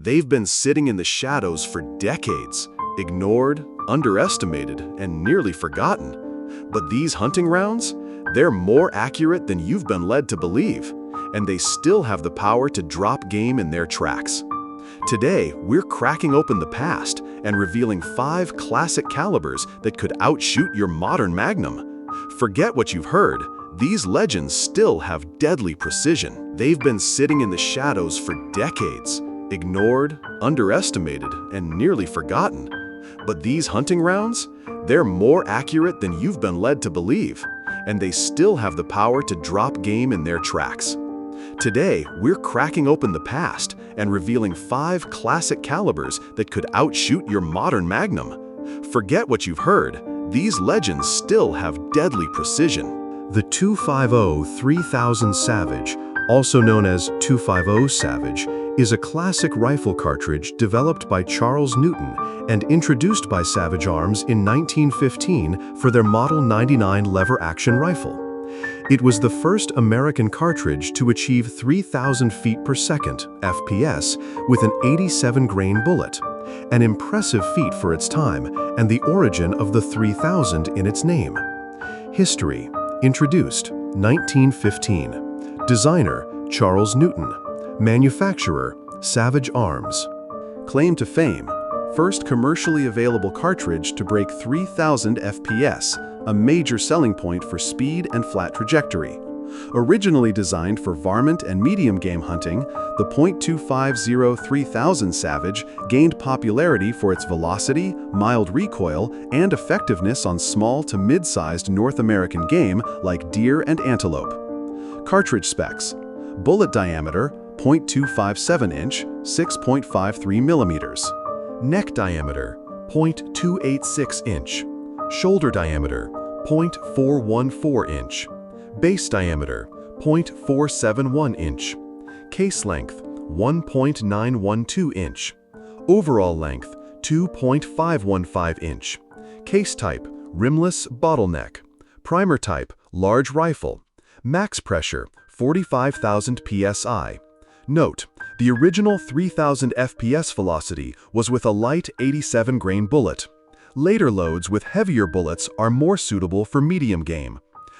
They've been sitting in the shadows for decades, ignored, underestimated, and nearly forgotten. But these hunting rounds, they're more accurate than you've been led to believe, and they still have the power to drop game in their tracks. Today, we're cracking open the past and revealing 5 classic calibers that could outshoot your modern magnum. Forget what you've heard. These legends still have deadly precision. They've been sitting in the shadows for decades, ignored, underestimated, and nearly forgotten. But these hunting rounds, they're more accurate than you've been led to believe, and they still have the power to drop game in their tracks. Today, we're cracking open the past and revealing 5 classic calibers that could outshoot your modern magnum. Forget what you've heard. These legends still have deadly precision. The 250-3000 Savage, also known as 250 Savage, is a classic rifle cartridge developed by Charles Newton and introduced by Savage Arms in 1915 for their Model 99 lever-action rifle. It was the first American cartridge to achieve 3,000 feet per second (FPS) with an 87-grain bullet, an impressive feat for its time and the origin of the 3000 in its name. History: introduced 1915. Designer: Charles Newton. Manufacturer: Savage Arms. Claim to fame: first commercially available cartridge to break 3,000 FPS, a major selling point for speed and flat trajectory. Originally designed for varmint and medium game hunting, the .250 3000 Savage gained popularity for its velocity, mild recoil, and effectiveness on small to mid-sized North American game like deer and antelope. Cartridge specs: bullet diameter 0.257 inch, 6.53 millimeters. Neck diameter 0.286 inch. Shoulder diameter 0.414 inch. Base diameter 0.471 inch. Case length 1.912 inch. Overall length 2.515 inch. Case type: rimless bottleneck. Primer type: large rifle. Max pressure: 45,000 psi. Note: the original 3,000 FPS velocity was with a light 87-grain bullet. Later loads with heavier bullets are more suitable for medium game.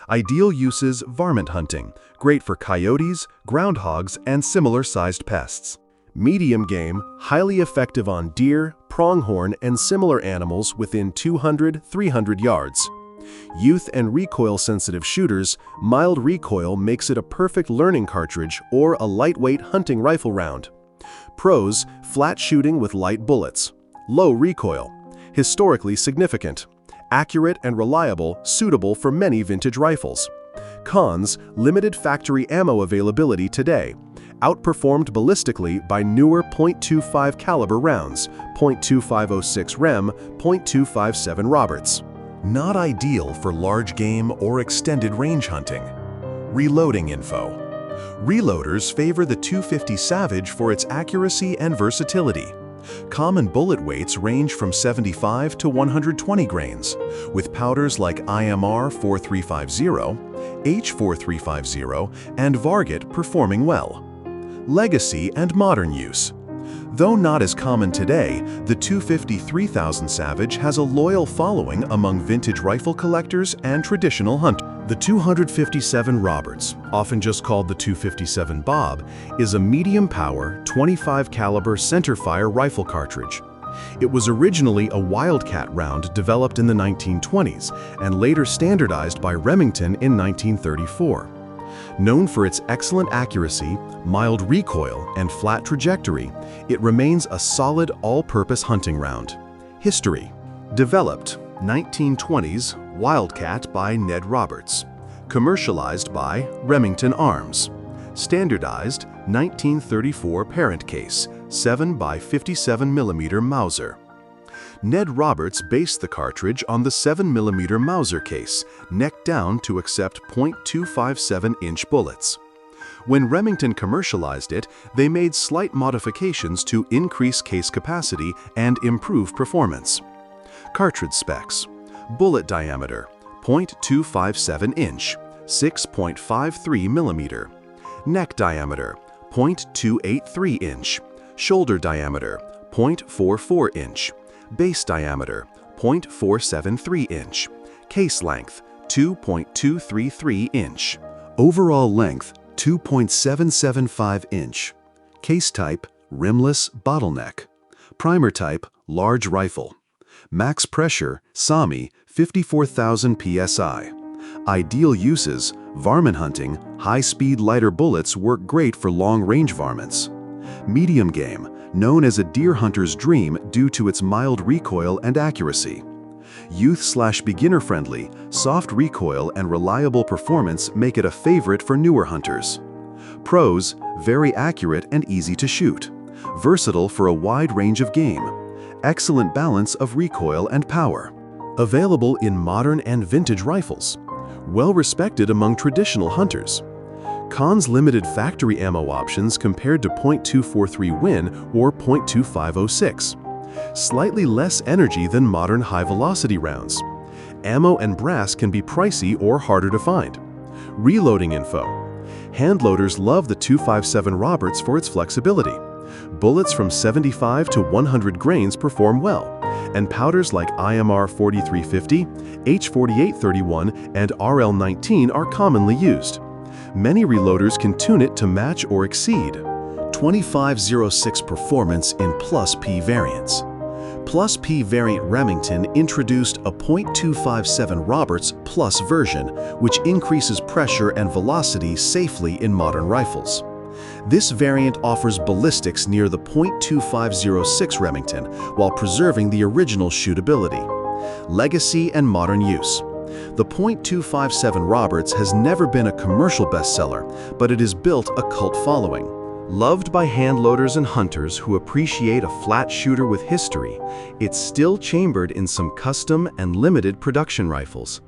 Ideal uses: varmint hunting, great for coyotes, groundhogs, and similar-sized pests. Medium game, highly effective on deer, pronghorn, and similar animals within 200-300 yards. Youth and recoil-sensitive shooters, mild recoil makes it a perfect learning cartridge or a lightweight hunting rifle round. Pros: flat shooting with light bullets. Low recoil. Historically significant. Accurate and reliable, suitable for many vintage rifles. Cons: limited factory ammo availability today. Outperformed ballistically by newer .25 caliber rounds, .2506 Rem, .257 Roberts. Not ideal for large game or extended range hunting. Reloading info. Reloaders favor the 250 Savage for its accuracy and versatility. Common bullet weights range from 75 to 120 grains, with powders like IMR 4350, H4350, and Varget performing well. Legacy and modern use. Though not as common today, the 250 3000 Savage has a loyal following among vintage rifle collectors and traditional hunters. The 257 Roberts, often just called the 257 Bob, is a medium-power, 25 caliber centerfire rifle cartridge. It was originally a Wildcat round developed in the 1920s and later standardized by Remington in 1934. Known for its excellent accuracy, mild recoil, and flat trajectory, it remains a solid all-purpose hunting round. History: developed 1920s Wildcat by Ned Roberts. Commercialized by Remington Arms. Standardized 1934 parent case, 7 by 57 mm Mauser. Ned Roberts based the cartridge on the 7mm Mauser case, neck down to accept .257-inch bullets. When Remington commercialized it, they made slight modifications to increase case capacity and improve performance. Cartridge specs: bullet diameter 0.257 inch, 6.53 mm. Neck diameter 0.283 inch. Shoulder diameter, 0.44 inch. Base diameter, 0.473 inch. Case length, 2.233 inch. Overall length, 2.775 inch. Case type, rimless bottleneck. Primer type, large rifle. Max pressure, SAMI, 54,000 psi. Ideal uses, varmint hunting, high-speed lighter bullets work great for long-range varmints. Medium game, known as a deer hunter's dream due to its mild recoil and accuracy. Youth/beginner friendly, soft recoil and reliable performance make it a favorite for newer hunters. Pros, very accurate and easy to shoot. Versatile for a wide range of game. Excellent balance of recoil and power. Available in modern and vintage rifles. Well respected among traditional hunters. Cons: limited factory ammo options compared to .243 Win or .2506. Slightly less energy than modern high-velocity rounds. Ammo and brass can be pricey or harder to find. Reloading info. Handloaders love the .257 Roberts for its flexibility. Bullets from 75 to 100 grains perform well, and powders like IMR 4350, H4831, and RL19 are commonly used. Many reloaders can tune it to match or exceed. 2506 performance in Plus P variants. Plus P variant Remington introduced a .257 Roberts Plus version, which increases pressure and velocity safely in modern rifles. This variant offers ballistics near the .2506 Remington while preserving the original shootability. Legacy and modern use. The .257 Roberts has never been a commercial bestseller, but it has built a cult following. Loved by handloaders and hunters who appreciate a flat shooter with history, it's still chambered in some custom and limited production rifles.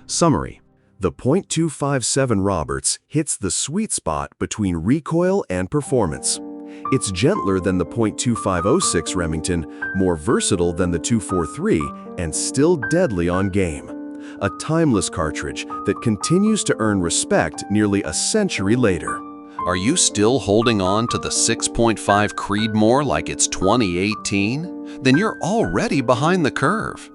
Summary. The .257 Roberts hits the sweet spot between recoil and performance. It's gentler than the .2506 Remington, more versatile than the .243, and still deadly on game. A timeless cartridge that continues to earn respect nearly a century later. Are you still holding on to the 6.5 Creedmoor like it's 2018? Then you're already behind the curve.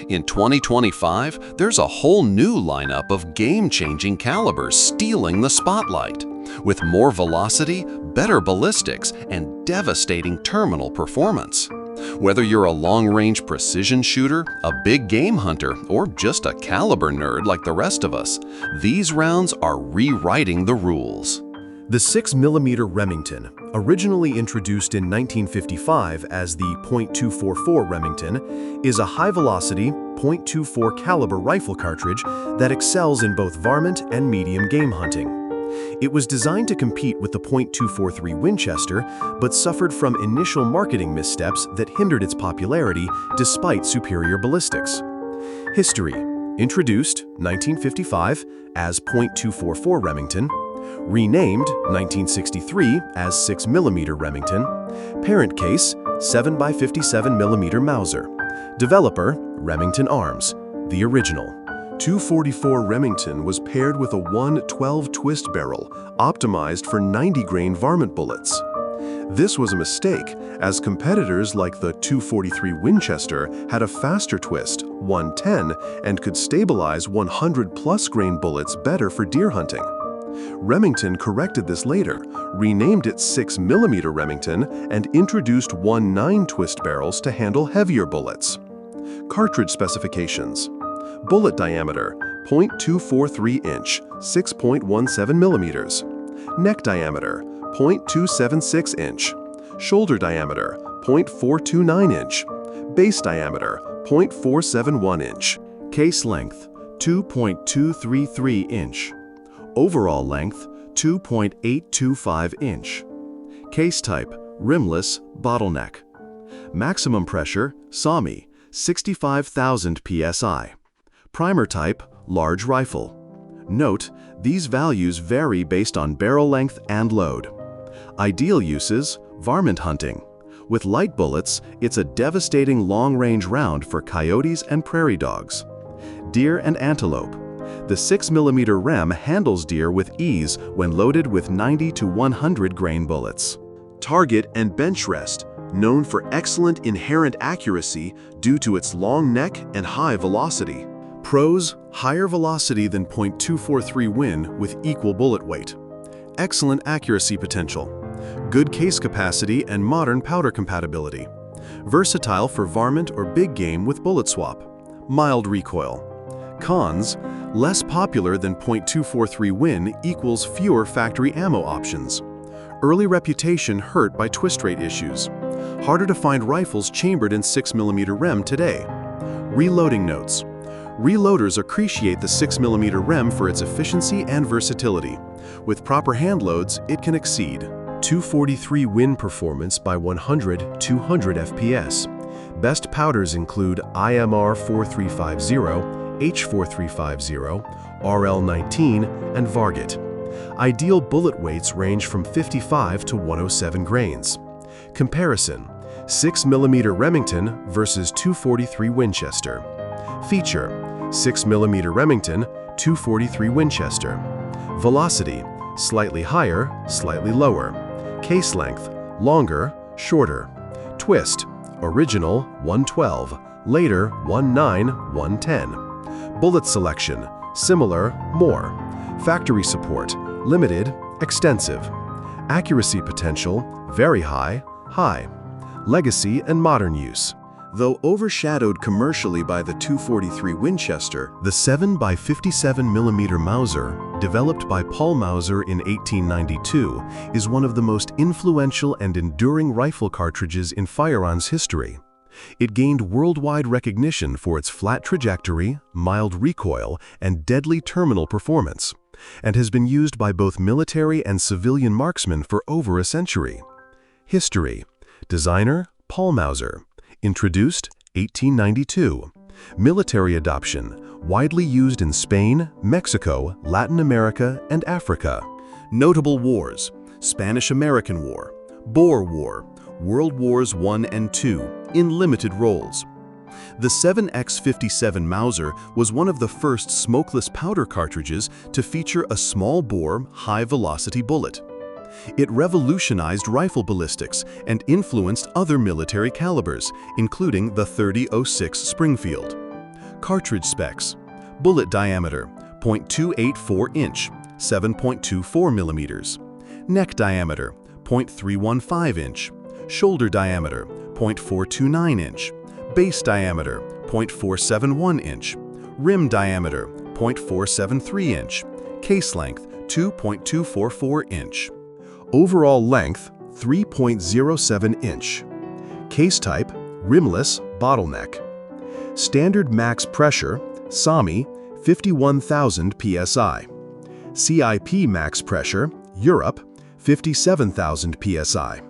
In 2025, there's a whole new lineup of game-changing calibers stealing the spotlight, with more velocity, better ballistics, and devastating terminal performance. Whether you're a long-range precision shooter, a big game hunter, or just a caliber nerd like the rest of us, these rounds are rewriting the rules. The 6mm Remington, originally introduced in 1955 as the .244 Remington, is a high-velocity, .24 caliber rifle cartridge that excels in both varmint and medium game hunting. It was designed to compete with the .243 Winchester, but suffered from initial marketing missteps that hindered its popularity despite superior ballistics. History. Introduced 1955 as .244 Remington. Renamed 1963 as 6mm Remington. Parent case 7x57mm Mauser. Developer Remington Arms, the original. .244 Remington was paired with a 1/12 twist barrel, optimized for 90-grain varmint bullets. This was a mistake, as competitors like the .243 Winchester had a faster twist, 110, and could stabilize 100+ grain bullets better for deer hunting. Remington corrected this later, renamed it 6mm Remington, and introduced 1/9 twist barrels to handle heavier bullets. Cartridge specifications. Bullet diameter, 0.243 inch, 6.17 millimeters. Neck diameter, 0.276 inch. Shoulder diameter, 0.429 inch. Base diameter, 0.471 inch. Case length, 2.233 inch. Overall length, 2.825 inch. Case type, rimless bottleneck. Maximum pressure, SAMI, 65,000 psi. Primer type, large rifle. Note, these values vary based on barrel length and load. Ideal uses, varmint hunting. With light bullets, it's a devastating long-range round for coyotes and prairie dogs. Deer and antelope. The 6mm Rem handles deer with ease when loaded with 90 to 100 grain bullets. Target and bench rest, known for excellent inherent accuracy due to its long neck and high velocity. Pros: higher velocity than .243 Win with equal bullet weight. Excellent accuracy potential. Good case capacity and modern powder compatibility. Versatile for varmint or big game with bullet swap. Mild recoil. Cons: less popular than .243 Win equals fewer factory ammo options. Early reputation hurt by twist rate issues. Harder to find rifles chambered in 6mm rem today. Reloading notes. Reloaders appreciate the 6mm rem for its efficiency and versatility. With proper hand loads, it can exceed 243 Win performance by 100-200 FPS. Best powders include IMR 4350, H4350, RL19, and Varget. Ideal bullet weights range from 55 to 107 grains. Comparison: 6mm Remington versus 243 Winchester. Feature: 6mm Remington, 243 Winchester. Velocity: slightly higher, slightly lower. Case length: longer, shorter. Twist: original 112, later 19, 110. Bullet selection: similar, more. Factory support: limited, extensive. Accuracy potential: very high, high. Legacy and modern use. Though overshadowed commercially by the 243 Winchester, the 7x57mm Mauser, developed by Paul Mauser in 1892, is one of the most influential and enduring rifle cartridges in firearms history. It gained worldwide recognition for its flat trajectory, mild recoil, and deadly terminal performance, and has been used by both military and civilian marksmen for over a century. History. Designer: Paul Mauser. Introduced: 1892. Military adoption: widely used in Spain, Mexico, Latin America, and Africa. Notable wars: Spanish-American War, Boer War, World Wars I and II, in limited roles. The 7x57 Mauser was one of the first smokeless powder cartridges to feature a small-bore, high-velocity bullet. It revolutionized rifle ballistics and influenced other military calibers, including the 30-06 Springfield. Cartridge specs: bullet diameter, 0.284 inch, 7.24 millimeters. Neck diameter, 0.315 inch. Shoulder diameter, 0.429 inch. Base diameter, 0.471 inch. Rim diameter, 0.473 inch. Case length, 2.244 inch. Overall length, 3.07 inch. Case type: rimless, bottleneck. Standard max pressure, SAMI, 51,000 psi. CIP max pressure, Europe, 57,000 psi.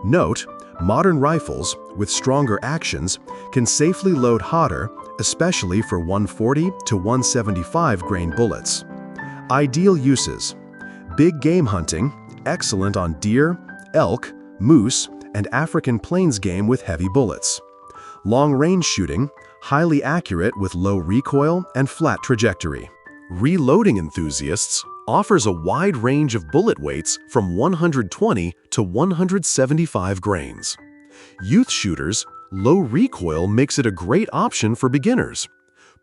Note: modern rifles, with stronger actions, can safely load hotter, especially for 140 to 175 grain bullets. Ideal uses: big game hunting, excellent on deer, elk, moose, and African plains game with heavy bullets. Long-range shooting, highly accurate with low recoil and flat trajectory. Reloading enthusiasts, offers a wide range of bullet weights from 120 to 175 grains. Youth shooters, low recoil makes it a great option for beginners.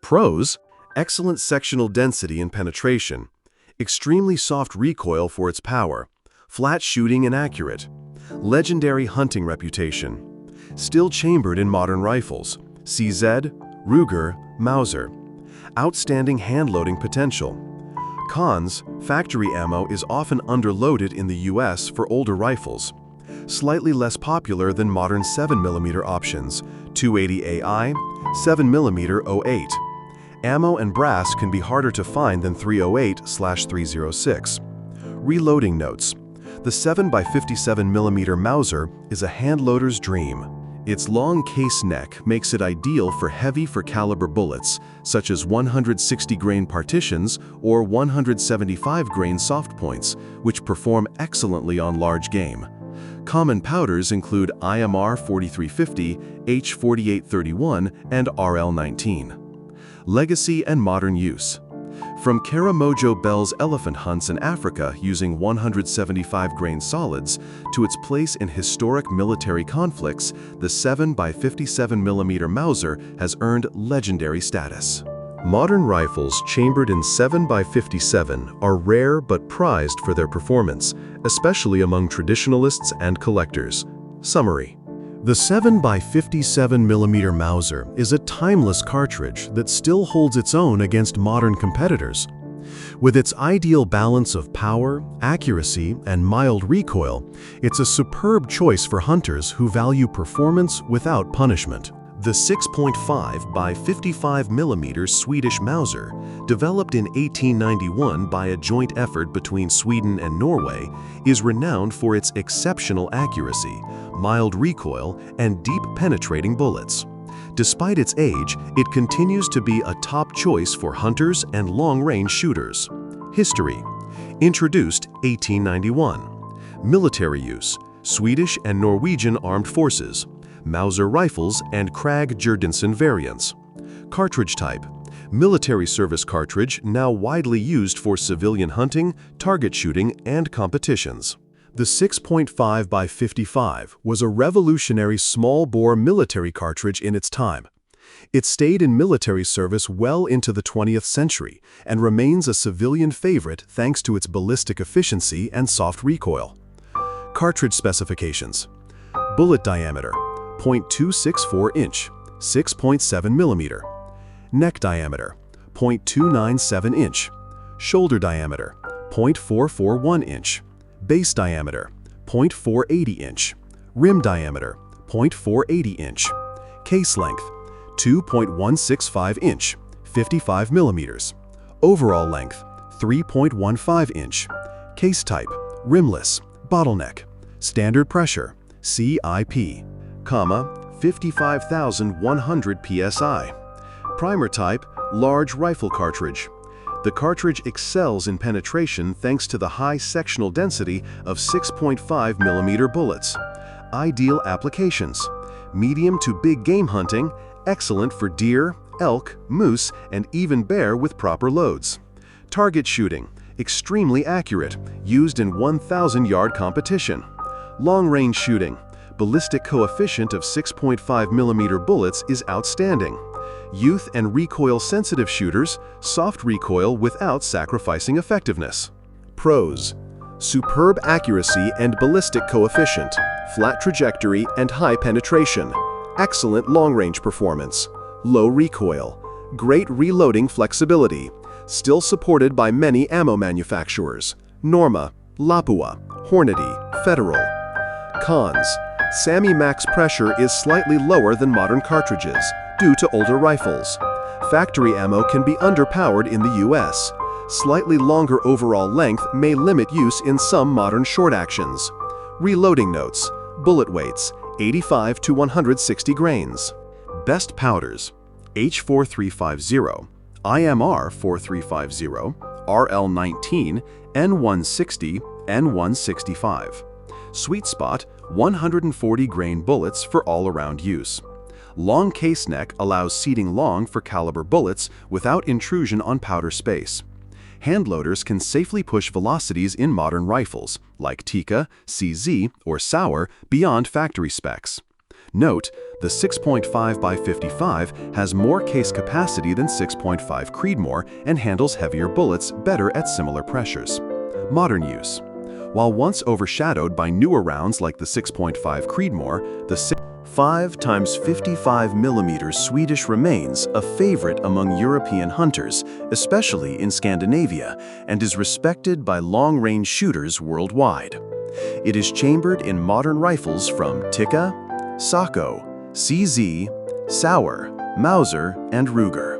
Pros: excellent sectional density and penetration. Extremely soft recoil for its power. Flat shooting and accurate. Legendary hunting reputation. Still chambered in modern rifles. CZ, Ruger, Mauser. Outstanding hand-loading potential. Cons: factory ammo is often underloaded in the US for older rifles. Slightly less popular than modern 7mm options, 280 AI, 7mm 08. Ammo and brass can be harder to find than 308/306. Reloading notes. The 7x57mm Mauser is a handloader's dream. Its long case neck makes it ideal for heavy caliber bullets, such as 160 grain partitions or 175 grain soft points, which perform excellently on large game. Common powders include IMR 4350, H4831, and RL19. Legacy and modern use. From Karamojo Bell's elephant hunts in Africa using 175-grain solids to its place in historic military conflicts, the 7x57mm Mauser has earned legendary status. Modern rifles chambered in 7x57 are rare but prized for their performance, especially among traditionalists and collectors. Summary: the 7x57mm Mauser is a timeless cartridge that still holds its own against modern competitors. With its ideal balance of power, accuracy, and mild recoil, it's a superb choice for hunters who value performance without punishment. The 6.5x55mm Swedish Mauser, developed in 1891 by a joint effort between Sweden and Norway, is renowned for its exceptional accuracy, mild recoil, and deep penetrating bullets. Despite its age, it continues to be a top choice for hunters and long-range shooters. History: introduced 1891. Military use: Swedish and Norwegian armed forces, Mauser rifles and Krag-Jurgensen variants. Cartridge type: military service cartridge, now widely used for civilian hunting, target shooting, and competitions. The 6.5x55 was a revolutionary small-bore military cartridge in its time. It stayed in military service well into the 20th century and remains a civilian favorite thanks to its ballistic efficiency and soft recoil. Cartridge specifications: bullet diameter 0.264 inch, 6.7mm. Neck diameter 0.297 inch. Shoulder diameter 0.441 inch. Base diameter 0.480 inch. Rim diameter 0.480 inch. Case length 2.165 inch, 55mm. Overall length 3.15 inch. Case type: rimless, bottleneck. Standard pressure CIP, 55,100 psi. Primer type: large rifle cartridge. The cartridge excels in penetration thanks to the high sectional density of 6.5mm bullets. Ideal applications: medium to big game hunting, excellent for deer, elk, moose, and even bear with proper loads. Target shooting: extremely accurate, used in 1,000-yard competition. Long-range shooting: ballistic coefficient of 6.5mm bullets is outstanding. Youth and recoil-sensitive shooters, soft recoil without sacrificing effectiveness. Pros: superb accuracy and ballistic coefficient, flat trajectory and high penetration, excellent long-range performance, low recoil, great reloading flexibility, still supported by many ammo manufacturers: Norma, Lapua, Hornady, Federal. Cons: SAMI max pressure is slightly lower than modern cartridges due to older rifles. Factory ammo can be underpowered in the US. Slightly longer overall length may limit use in some modern short actions. Reloading notes: bullet weights 85 to 160 grains. Best powders: H4350, IMR 4350, RL19, N160, N165. Sweet spot: 140 grain bullets for all-around use. Long case neck allows seating long for caliber bullets without intrusion on powder space. Hand loaders can safely push velocities in modern rifles, like Tikka, CZ, or Sauer, beyond factory specs. Note: the 6.5x55 has more case capacity than 6.5 Creedmoor and handles heavier bullets better at similar pressures. Modern use: while once overshadowed by newer rounds like the 6.5 Creedmoor, the 5x55mm Swedish remains a favorite among European hunters, especially in Scandinavia, and is respected by long-range shooters worldwide. It is chambered in modern rifles from Tikka, Sako, CZ, Sauer, Mauser, and Ruger.